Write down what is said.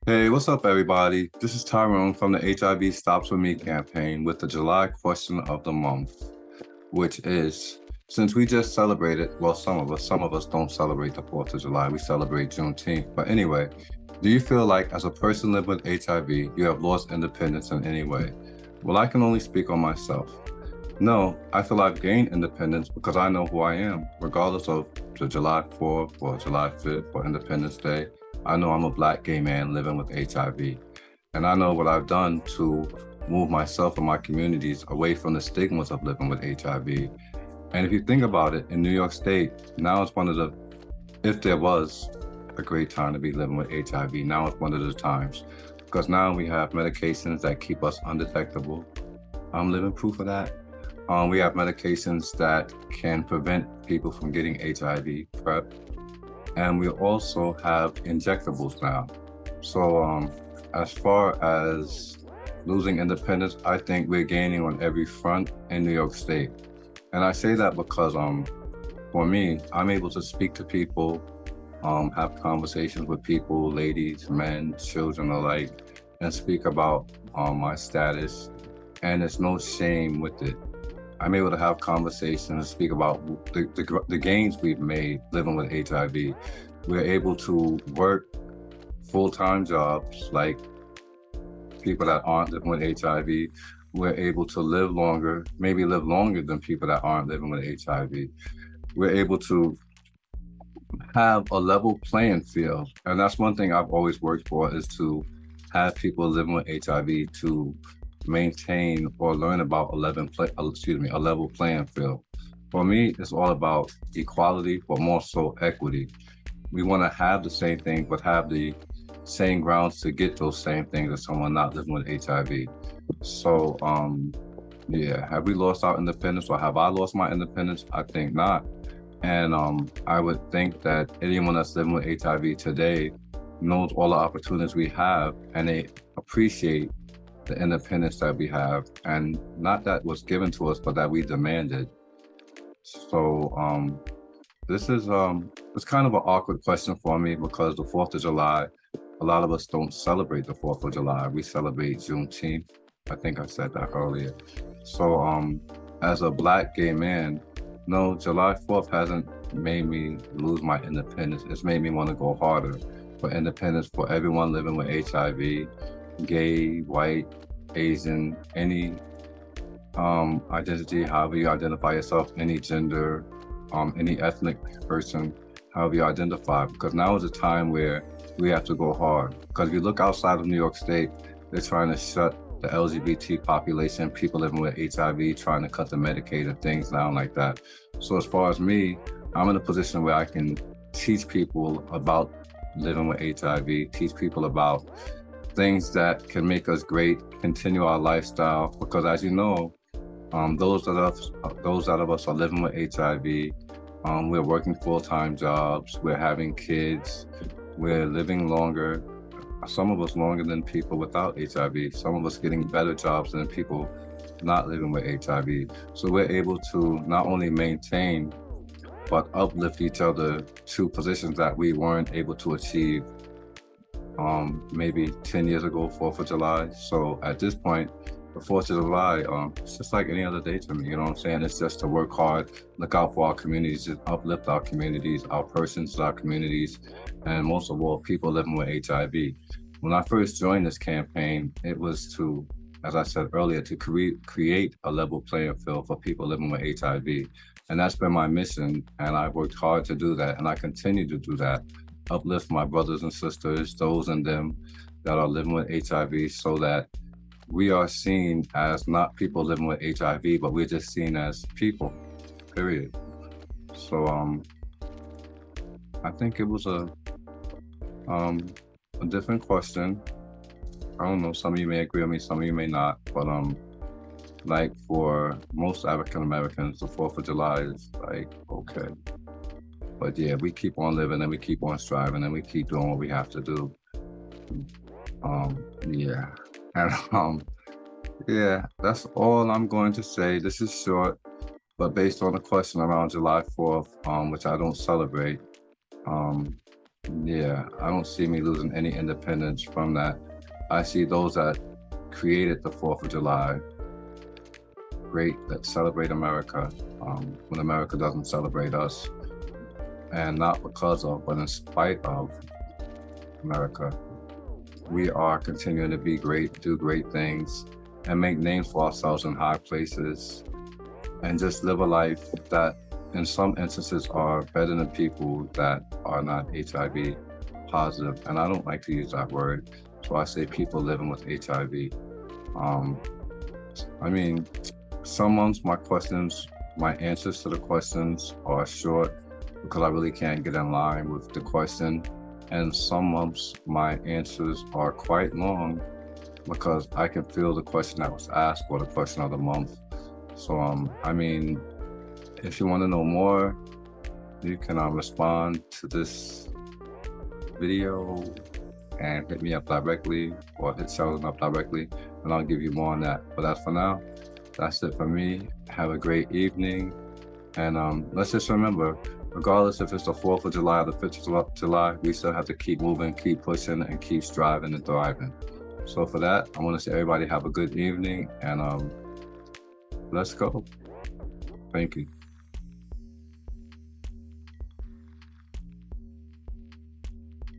Hey, what's up, everybody? This is Tyrone from the HIV Stops With Me campaign with the July question of the month, which is, since we just celebrated, well, some of us don't celebrate the 4th of July, we celebrate Juneteenth. But anyway, do you feel like as a person living with HIV, you have lost independence in any way? Well, I can only speak on myself. No, I feel I've gained independence because I know who I am, regardless of the July 4th or July 5th or Independence Day. I know I'm a Black gay man living with HIV. And I know what I've done to move myself and my communities away from the stigmas of living with HIV. And if you think about it, in New York State, now it's one of the, if there was a great time to be living with HIV, now it's one of the times. Because now we have medications that keep us undetectable. I'm living proof of that. We have medications that can prevent people from getting HIV PrEP. And we also have injectables now. So as far as losing independence, I think we're gaining on every front in New York State. And I say that because for me, I'm able to speak to people, have conversations with people, ladies, men, children alike, and speak about my status. And there's no shame with it. I'm able to have conversations, speak about the gains we've made living with HIV. We're able to work full-time jobs like people that aren't living with HIV. We're able to live longer, maybe live longer than people that aren't living with HIV. We're able to have a level playing field. And that's one thing I've always worked for, is to have people living with HIV to maintain or learn about a level playing field. For me, it's all about equality, but more so equity. We want to have the same thing, but have the same grounds to get those same things as someone not living with HIV. So yeah, have we lost our independence, or have I lost my independence? I think not. And I would think that anyone that's living with HIV today knows all the opportunities we have, and they appreciate the independence that we have, and not that was given to us, but that we demanded. So this is it's kind of an awkward question for me, because the 4th of July, a lot of us don't celebrate the 4th of July. We celebrate Juneteenth. I think I said that earlier. So as a Black gay man, no, July 4th hasn't made me lose my independence. It's made me want to go harder for independence for everyone living with HIV, gay, white, Asian, any identity, however you identify yourself, any gender, any ethnic person, however you identify, because now is a time where we have to go hard. Because if you look outside of New York State, they're trying to shut the LGBT population, people living with HIV, trying to cut the Medicaid and things down like that. So as far as me, I'm in a position where I can teach people about living with HIV, teach people about things that can make us great, continue our lifestyle. Because as you know, those out of us are living with HIV. We're working full-time jobs. We're having kids. We're living longer. Some of us longer than people without HIV. Some of us getting better jobs than people not living with HIV. So we're able to not only maintain, but uplift each other to positions that we weren't able to achieve maybe 10 years ago, 4th of July. So at this point, the 4th of July, it's just like any other day to me, you know what I'm saying? It's just to work hard, look out for our communities, just uplift our communities, our persons, our communities, and most of all, people living with HIV. When I first joined this campaign, it was to, as I said earlier, to create a level playing field for people living with HIV. And that's been my mission, and I worked hard to do that, and I continue to do that. Uplift my brothers and sisters, those in them that are living with HIV, so that we are seen as not people living with HIV, but we're just seen as people, period. So I think it was a different question. I don't know, some of you may agree with me, some of you may not, but like for most African Americans, the 4th of July is like, okay. But yeah, we keep on living, and we keep on striving, and we keep doing what we have to do. Yeah. And yeah, that's all I'm going to say. This is short, but based on the question around July 4th, which I don't celebrate, um, Yeah, I don't see me losing any independence from that. I see those that created the 4th of July, great, that celebrate America, when America doesn't celebrate us, and not because of, but in spite of America. We are continuing to be great, do great things, and make names for ourselves in high places, and just live a life that in some instances are better than people that are not HIV positive. And I don't like to use that word, so I say people living with HIV. Um, I mean, some months my answers to the questions are short because I really can't get in line with the question. And some months my answers are quite long because I can feel the question that was asked or the question of the month. So, I mean, if you want to know more, you can respond to this video and hit me up directly or hit Sheldon up directly, and I'll give you more on that. But as for now, that's it for me. Have a great evening. And let's just remember, regardless if it's the 4th of July or the 5th of July, we still have to keep moving, keep pushing, and keep striving and thriving. So for that, I want to say everybody have a good evening, and let's go. Thank you.